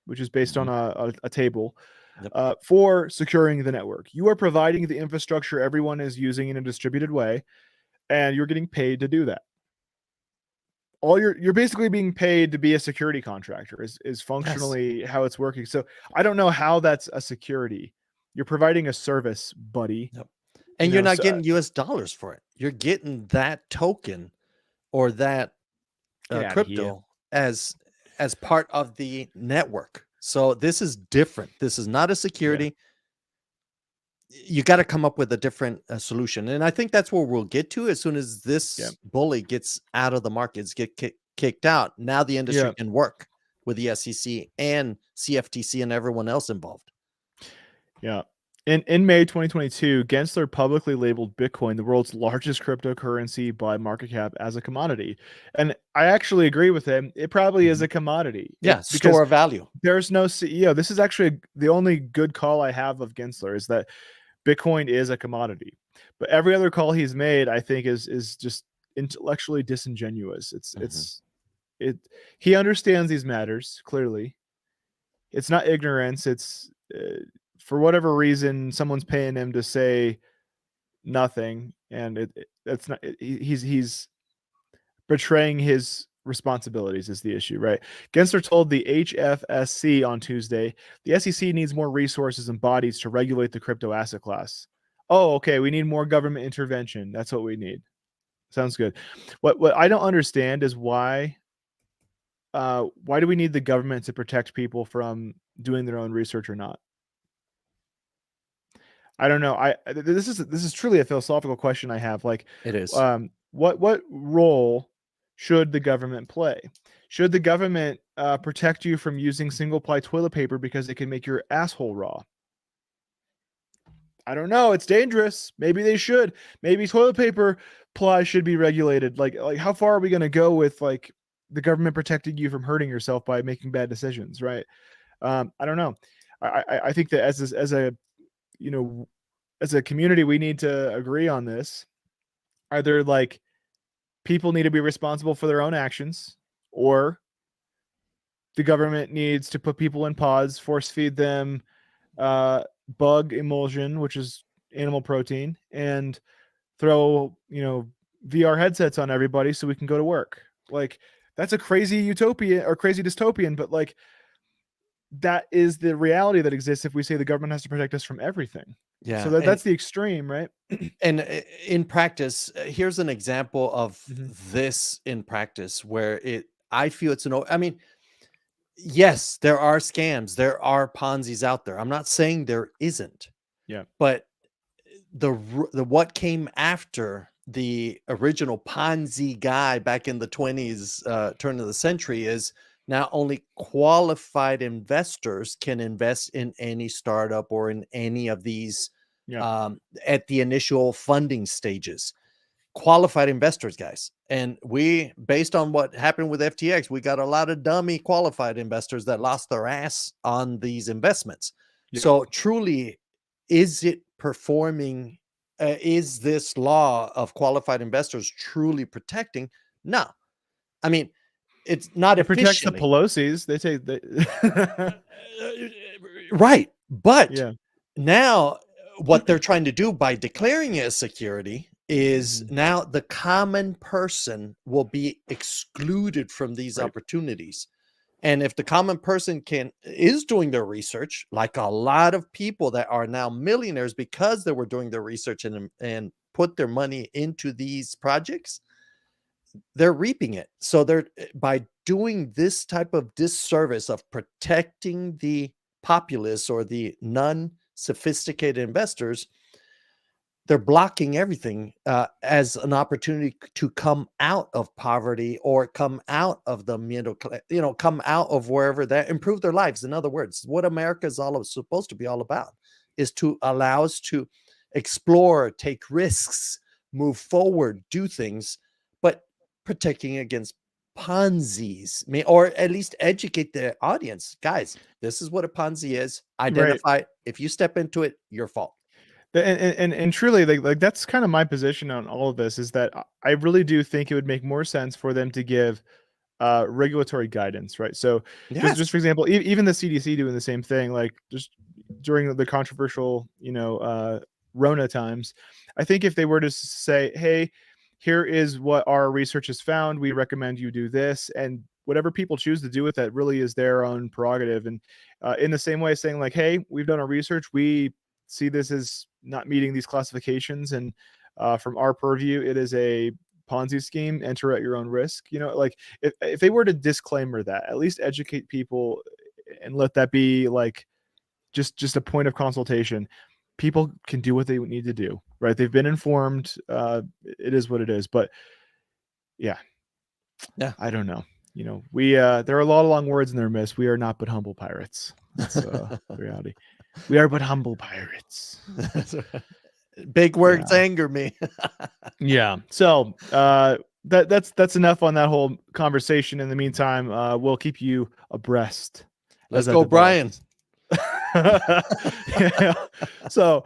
which is based on a table, for securing the network. You are providing the infrastructure everyone is using in a distributed way, and you're getting paid to do that. you're basically being paid to be a security contractor is functionally how it's working. So I don't know how that's a security. You're providing a service, buddy. Yep. And you're not getting US dollars for it. You're getting that token or that Get out of here. crypto as part of the network. So this is different. This is not a security. You got to come up with a different solution, and I think that's where we'll get to as soon as this bully gets out of the markets, get kicked out. Now the industry can work with the SEC and CFTC and everyone else involved. Yeah. In May 2022, Gensler publicly labeled Bitcoin the world's largest cryptocurrency by market cap as a commodity. And I actually agree with him. It probably is a commodity. Yeah, store of value. There's no CEO. This is actually the only good call I have of Gensler is that Bitcoin is a commodity. But every other call he's made, I think, is just intellectually disingenuous. He understands these matters, clearly. It's not ignorance. It's for whatever reason, someone's paying him to say nothing, and that's not. He's betraying his responsibilities is the issue, right? Gensler told the HFSC on Tuesday the SEC needs more resources and bodies to regulate the crypto asset class. Oh, okay, we need more government intervention. That's what we need. Sounds good. What I don't understand is why do we need the government to protect people from doing their own research or not? I don't know. This is truly a philosophical question I have. Like, it is. What role should the government play? Should the government protect you from using single ply toilet paper because it can make your asshole raw? I don't know. It's dangerous. Maybe they should. Maybe toilet paper ply should be regulated. Like how far are we going to go with like the government protecting you from hurting yourself by making bad decisions, right? I don't know. I think that as a community, we need to agree on this. Either like people need to be responsible for their own actions, or the government needs to put people in pods, force feed them bug emulsion, which is animal protein, and throw VR headsets on everybody so we can go to work. Like, that's a crazy utopia or crazy dystopian, but like that is the reality that exists if we say the government has to protect us from everything. Yeah. So that's the extreme, right? And in practice, here's an example of this in practice where I feel it's I mean, yes, there are scams, there are Ponzi's out there. I'm not saying there isn't. Yeah. But the what came after the original Ponzi guy back in the 20s, turn of the century, is now only qualified investors can invest in any startup or in any of these at the initial funding stages. Qualified investors, guys. And we, based on what happened with FTX, we got a lot of dummy qualified investors that lost their ass on these investments. So truly, is it performing? Is this law of qualified investors truly protecting? No. I mean, it's not. It protects the Pelosi's. They say right. But now what they're trying to do by declaring it a security is now the common person will be excluded from these opportunities. And if the common person is doing their research, like a lot of people that are now millionaires because they were doing their research and put their money into these projects, they're reaping it. So they're, by doing this type of disservice of protecting the populace or the non-sophisticated investors, they're blocking everything as an opportunity to come out of poverty or come out of the middle, come out of wherever they improve their lives. In other words, what America is supposed to be all about is to allow us to explore, take risks, move forward, do things, but protecting against Ponzi's, or at least educate the audience. Guys, this is what a Ponzi is. Identify it. If you step into it, your fault. And truly, like that's kind of my position on all of this, is that I really do think it would make more sense for them to give regulatory guidance, right? So just for example, even the CDC doing the same thing, like just during the controversial, Rona times, I think if they were to say, hey, here is what our research has found. We recommend you do this, and whatever people choose to do with that really is their own prerogative. And in the same way, saying like, hey, we've done our research, we see this as not meeting these classifications, and from our purview, it is a Ponzi scheme. Enter at your own risk. Like if they were to disclaimer that, at least educate people and let that be like just a point of consultation. People can do what they need to do, right? They've been informed. It is what it is. But yeah, I don't know. We there are a lot of long words in there, miss. We are not but humble pirates. That's the reality. We are but humble pirates. Big words anger me. Yeah. So that's enough on that whole conversation. In the meantime, we'll keep you abreast. Let's go, Brian. Yeah. So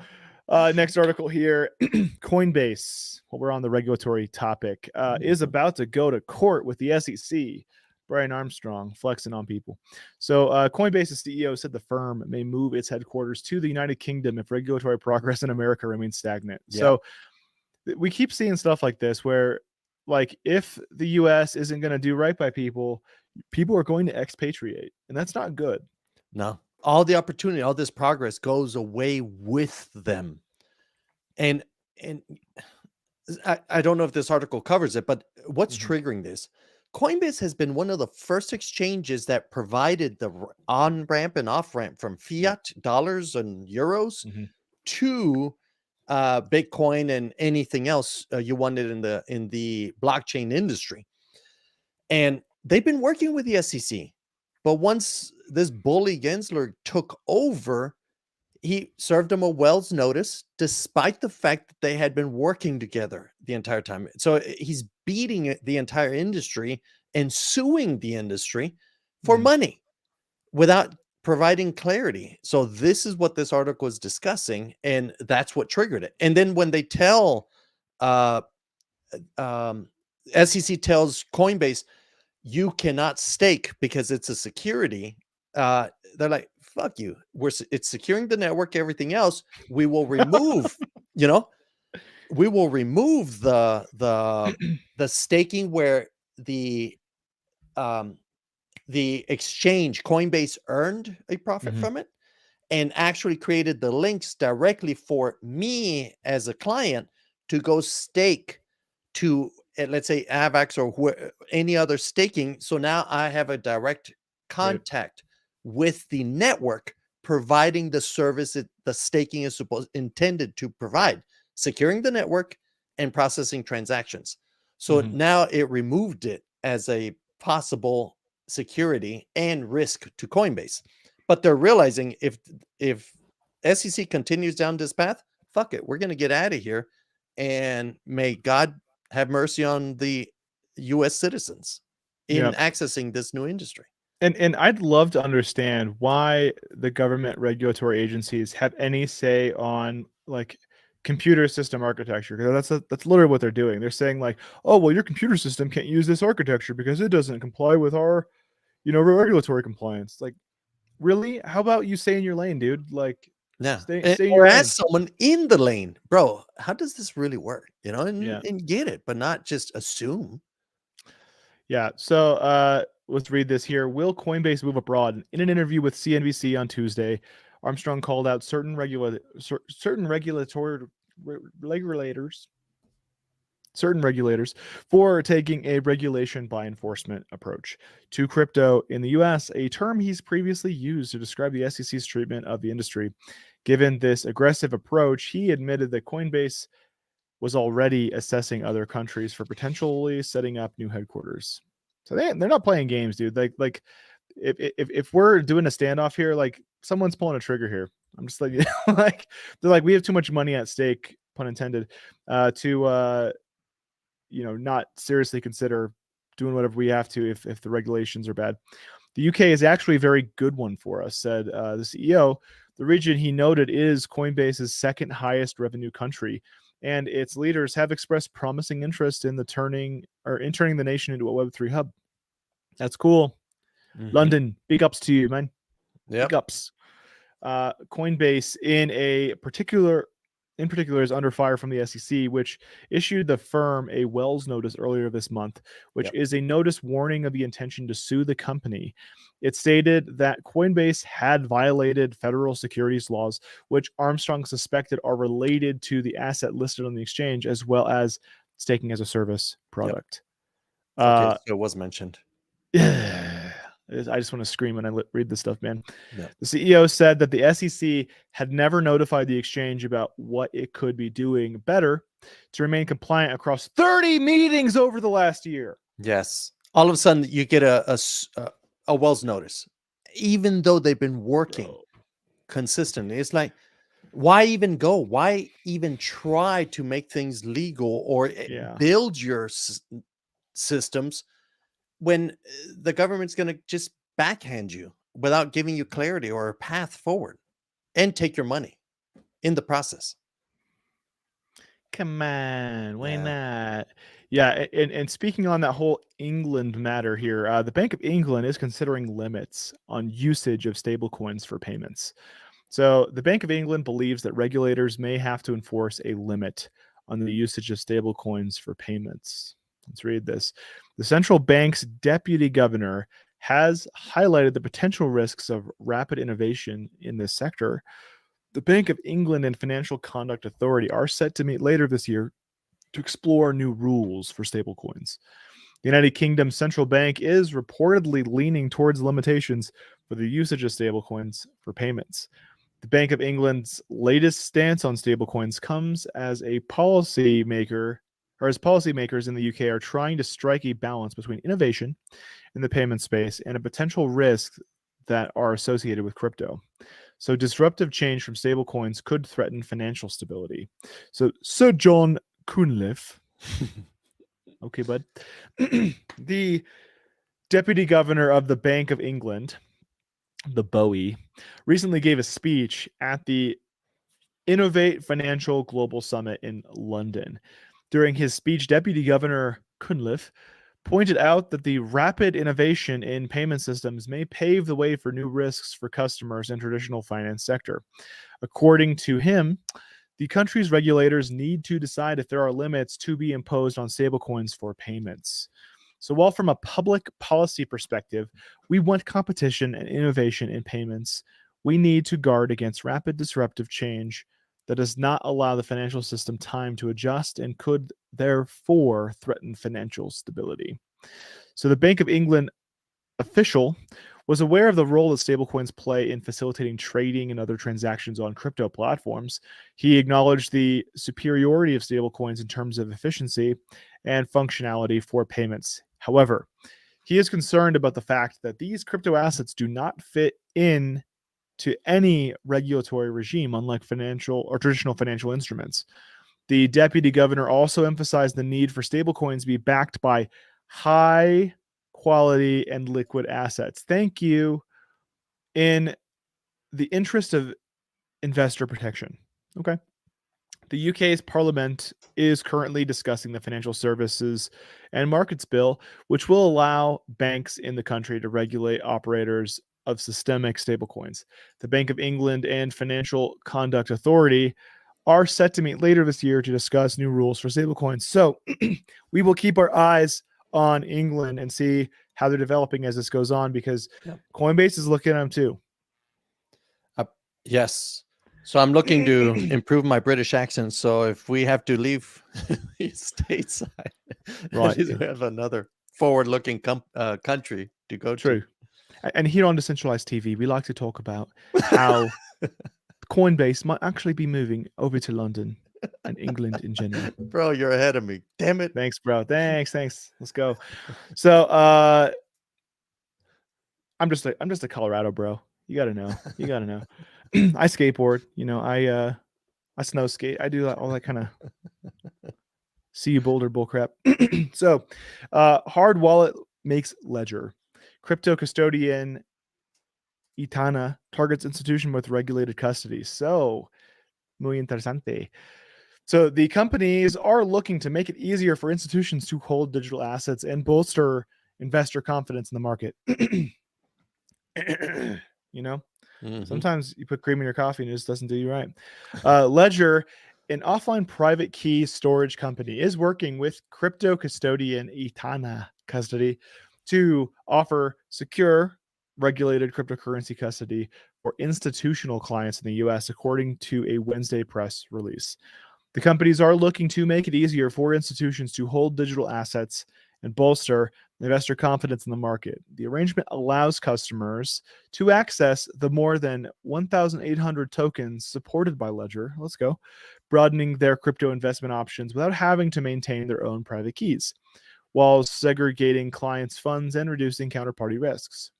next article here, Coinbase, while we're on the regulatory topic, is about to go to court with the SEC. Brian Armstrong flexing on people. So Coinbase's CEO said the firm may move its headquarters to the United Kingdom if regulatory progress in America remains stagnant. Yeah. So we keep seeing stuff like this where, like, if the US isn't going to do right by people, people are going to expatriate, and that's not good. No. All the opportunity, all this progress goes away with them. And I don't know if this article covers it, but what's triggering this? Coinbase has been one of the first exchanges that provided the on-ramp and off-ramp from fiat dollars and euros to Bitcoin and anything else you wanted in the blockchain industry. And they've been working with the SEC. But once this bully Gensler took over, he served them a Wells notice, despite the fact that they had been working together the entire time. So he's beating the entire industry and suing the industry for money without providing clarity. So this is what this article is discussing, and that's what triggered it. And then when they tell, SEC tells Coinbase, you cannot stake because it's a security. They're like, fuck you. It's securing the network, everything else. We will remove, we will remove the staking where the exchange Coinbase earned a profit from it and actually created the links directly for me as a client to go stake to, let's say, AVAX or any other staking. So now I have a direct contact with the network providing the service that the staking is intended to provide, securing the network and processing transactions. So now it removed it as a possible security and risk to Coinbase. But they're realizing if SEC continues down this path, fuck it, we're going to get out of here, and may God have mercy on the U.S. citizens in accessing this new industry. And I'd love to understand why the government regulatory agencies have any say on, like, computer system architecture, because that's literally what they're doing. They're saying like, oh, well, your computer system can't use this architecture because it doesn't comply with our, regulatory compliance. Like, really? How about you stay in your lane, dude? Like, stay in your lane. Ask someone in the lane, bro, how does this really work? And get it, but not just assume. Yeah. So let's read this here. Will Coinbase move abroad? In an interview with CNBC on Tuesday, Armstrong called out certain regulators for taking a regulation by enforcement approach to crypto in the US, a term he's previously used to describe the SEC's treatment of the industry. Given this aggressive approach, he admitted that Coinbase was already assessing other countries for potentially setting up new headquarters. So they're not playing games, dude. Like if we're doing a standoff here, like, someone's pulling a trigger here. I'm just like, like, they're like, we have too much money at stake, pun intended, to not seriously consider doing whatever we have to if the regulations are bad. The UK is actually a very good one for us, said the CEO. The region, he noted, is Coinbase's second highest revenue country, and its leaders have expressed promising interest in turning the nation into a Web3 hub. That's cool. London, big ups to you, man. Big ups. Coinbase, in a particular in particular is under fire from the SEC, which issued the firm a Wells notice earlier this month, which is a notice warning of the intention to sue the company. It stated that Coinbase had violated federal securities laws, which Armstrong suspected are related to the asset listed on the exchange, as well as staking as a service product. Okay, so it was mentioned. I just want to scream when I read this stuff, man. The CEO said that the SEC had never notified the exchange about what it could be doing better to remain compliant across 30 meetings over the last year. Yes. All of a sudden, you get a Wells notice, even though they've been working consistently. It's like, why even go? Why even try to make things legal or build your systems when the government's going to just backhand you without giving you clarity or a path forward and take your money in the process? Come on, why not? Yeah, and speaking on that whole England matter here, the Bank of England is considering limits on usage of stablecoins for payments. So the Bank of England believes that regulators may have to enforce a limit on the usage of stablecoins for payments. Let's read this. The central bank's deputy governor has highlighted the potential risks of rapid innovation in this sector. The Bank of England and Financial Conduct Authority are set to meet later this year to explore new rules for stablecoins. The United Kingdom Central Bank is reportedly leaning towards limitations for the usage of stablecoins for payments. The Bank of England's latest stance on stablecoins comes as policymakers in the UK are trying to strike a balance between innovation in the payment space and a potential risk that are associated with crypto. So disruptive change from stablecoins could threaten financial stability. So Sir John Cunliffe, okay, bud, the deputy governor of the Bank of England, the BOE, recently gave a speech at the Innovate Financial Global Summit in London. During his speech, Deputy Governor Cunliffe pointed out that the rapid innovation in payment systems may pave the way for new risks for customers in traditional finance sector. According to him, the country's regulators need to decide if there are limits to be imposed on stablecoins for payments. So while from a public policy perspective, we want competition and innovation in payments, we need to guard against rapid disruptive change that does not allow the financial system time to adjust and could therefore threaten financial stability. So the Bank of England official was aware of the role that stablecoins play in facilitating trading and other transactions on crypto platforms. He acknowledged the superiority of stablecoins in terms of efficiency and functionality for payments. However, he is concerned about the fact that these crypto assets do not fit in to any regulatory regime, unlike financial or traditional financial instruments. The deputy governor also emphasized the need for stablecoins to be backed by high quality and liquid assets. Thank you. In the interest of investor protection. Okay. The UK's Parliament is currently discussing the Financial Services and Markets Bill, which will allow banks in the country to regulate operators of systemic stablecoins. The Bank of England and Financial Conduct Authority are set to meet later this year to discuss new rules for stablecoins. So we will keep our eyes on England and see how they're developing as this goes on, because Coinbase is looking at them too. Yes. So I'm looking to improve my British accent. So if we have to leave stateside, right, at least we have another forward-looking country to go to. And here on Decentralized TV, we like to talk about how Coinbase might actually be moving over to London and England in general. Bro, you're ahead of me. Damn it. Thanks, bro. Thanks. Let's go. So I'm just a Colorado bro. You gotta know. I skateboard, I snow skate. I do all that kind of see you boulder bullcrap. So Hard Wallet makes Ledger. Crypto custodian Itana targets institution with regulated custody. So, muy interesante. So the companies are looking to make it easier for institutions to hold digital assets and bolster investor confidence in the market. Sometimes you put cream in your coffee and it just doesn't do you right. Ledger an offline private key storage company is working with crypto custodian Etana Custody to offer secure, regulated cryptocurrency custody for institutional clients in the US, according to a Wednesday press release. The companies are looking to make it easier for institutions to hold digital assets and bolster investor confidence in the market. The arrangement allows customers to access the more than 1,800 tokens supported by Ledger. Let's go. Broadening their crypto investment options without having to maintain their own private keys, while segregating clients' funds and reducing counterparty risks.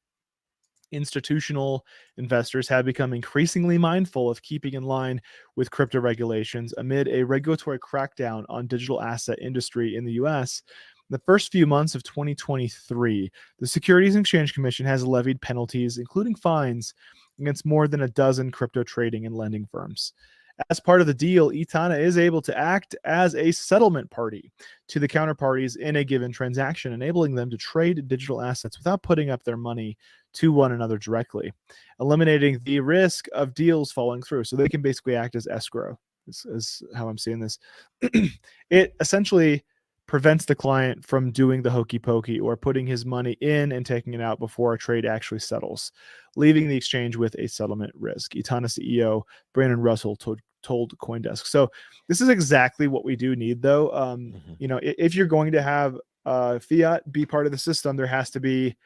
Institutional investors have become increasingly mindful of keeping in line with crypto regulations amid a regulatory crackdown on digital asset industry in the US. In the first few months of 2023, the Securities and Exchange Commission has levied penalties, including fines, against more than a dozen crypto trading and lending firms. As part of the deal, Etana is able to act as a settlement party to the counterparties in a given transaction, enabling them to trade digital assets without putting up their money to one another directly, eliminating the risk of deals falling through. So they can basically act as escrow, is how I'm seeing this. It essentially prevents the client from doing the hokey pokey or putting his money in and taking it out before a trade actually settles, leaving the exchange with a settlement risk. Etana CEO Brandon Russell told CoinDesk. So this is exactly what we do need, though. You know, if you're going to have fiat be part of the system, there has to be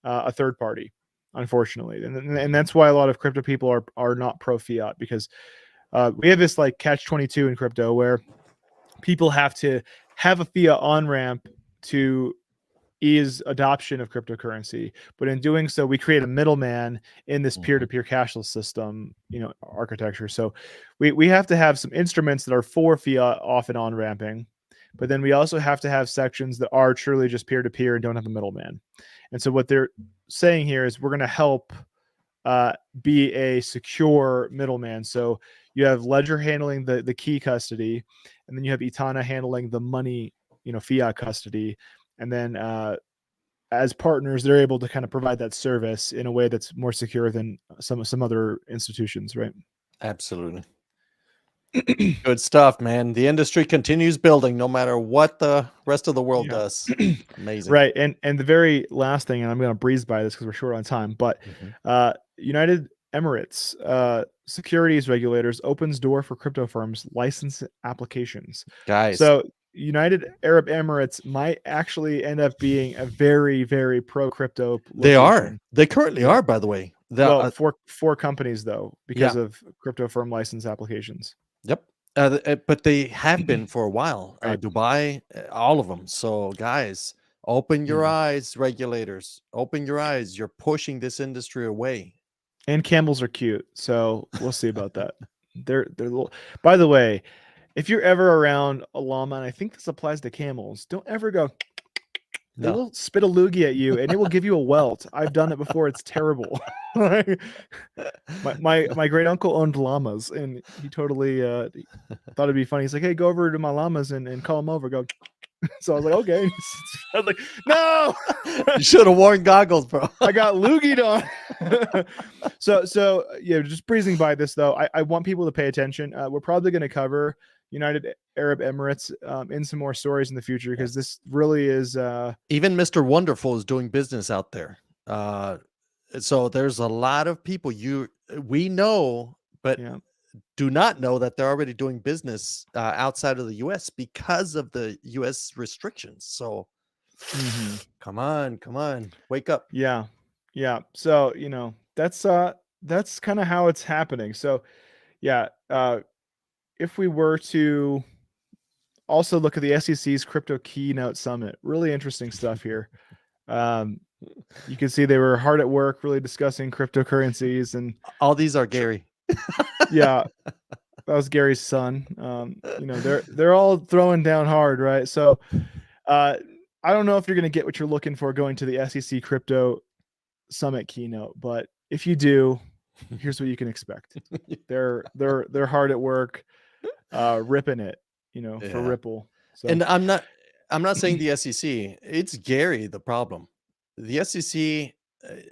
a third party, unfortunately, and that's why a lot of crypto people are not pro fiat, because we have this like catch-22 in crypto where people have to have a fiat on ramp to ease adoption of cryptocurrency, but in doing so, we create a middleman in this peer-to-peer cashless system, you know, architecture. So we have to have some instruments that are for fiat off and on ramping, but then we also have to have sections that are truly just peer-to-peer and don't have a middleman. And so what they're saying here is we're going to help be a secure middleman. So you have Ledger handling the key custody, and then you have Etana handling the money, you know, fiat custody. And then as partners, they're able to kind of provide that service in a way that's more secure than some other institutions, right? Absolutely. Good stuff, man. The industry continues building no matter what the rest of the world does. Amazing. Right. And the very last thing, and I'm going to breeze by this because we're short on time, but United Emirates securities regulators opens door for crypto firms license applications. Guys. So United Arab Emirates might actually end up being a very, very pro crypto location. They are. They currently are, by the way. Well, four companies though, because of crypto firm license applications. Yep. But they have been for a while. Right. Dubai, all of them. So guys, open your eyes, regulators. Open your eyes. You're pushing this industry away. And camels are cute, so we'll see about that. They're little. By the way, if you're ever around a llama, and I think this applies to camels, don't ever go. They will spit a loogie at you, and it will give you a welt. I've done it before. It's terrible. my great uncle owned llamas, and he totally thought it'd be funny. He's like, "Hey, go over to my llamas and call them over." Go. So I was like, "Okay." I was like, "No, you should have worn goggles, bro." I got loogied on. so yeah, just breezing by this though. I want people to pay attention. We're probably going to cover United Arab Emirates in some more stories in the future, because this really is even Mr. Wonderful is doing business out there. So there's a lot of people we know, but do not know that they're already doing business outside of the US because of the US restrictions. So come on, wake up. Yeah. So, you know, that's kind of how it's happening. So yeah, if we were to also look at the SEC's crypto keynote summit, really interesting stuff here. You can see they were hard at work, really discussing cryptocurrencies, and all these are Gary. Yeah, that was Gary's son. You know, they're all throwing down hard, right? So, I don't know if you're going to get what you're looking for going to the SEC crypto summit keynote, but if you do, here's what you can expect. They're hard at work, ripping it, you know, for Ripple. So. And I'm not saying the SEC. It's Gary the problem. The SEC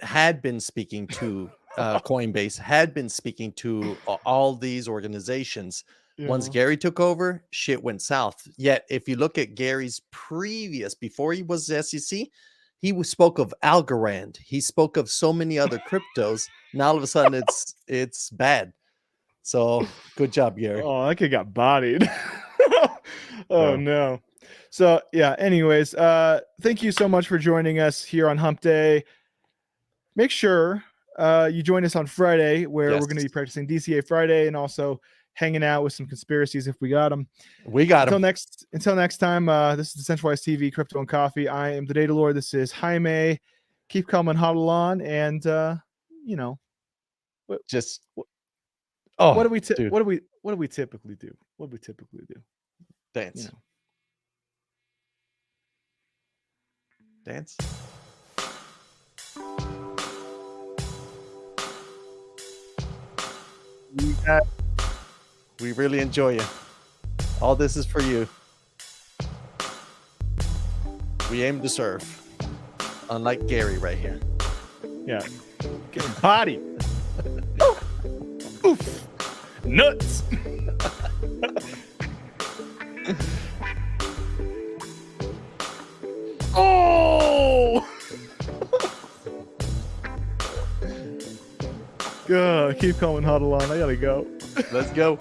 had been speaking to Coinbase, had been speaking to all these organizations, Once Gary took over, shit went south. Yet, if you look at Gary's previous, before he was the SEC, spoke of Algorand. He spoke of so many other cryptos. Now all of a sudden, it's bad. So good job, Gary. Oh, that kid got bodied. Oh no. So yeah. Anyways, thank you so much for joining us here on Hump Day. Make sure you join us on Friday, where we're going to be practicing DCA Friday and also hanging out with some conspiracies if we got them. We got them. Until next time, this is Decentralized TV, Crypto and Coffee. I am the Data Lord. This is Jaime. Keep calm and hodl on, and you know, what do we typically do? Dance. Dance. We really enjoy you. All this is for you. We aim to serve. Unlike Gary right here. Yeah. Getting body. Oof. Nuts. Oh! Keep calm and huddle on. I gotta go. Let's go.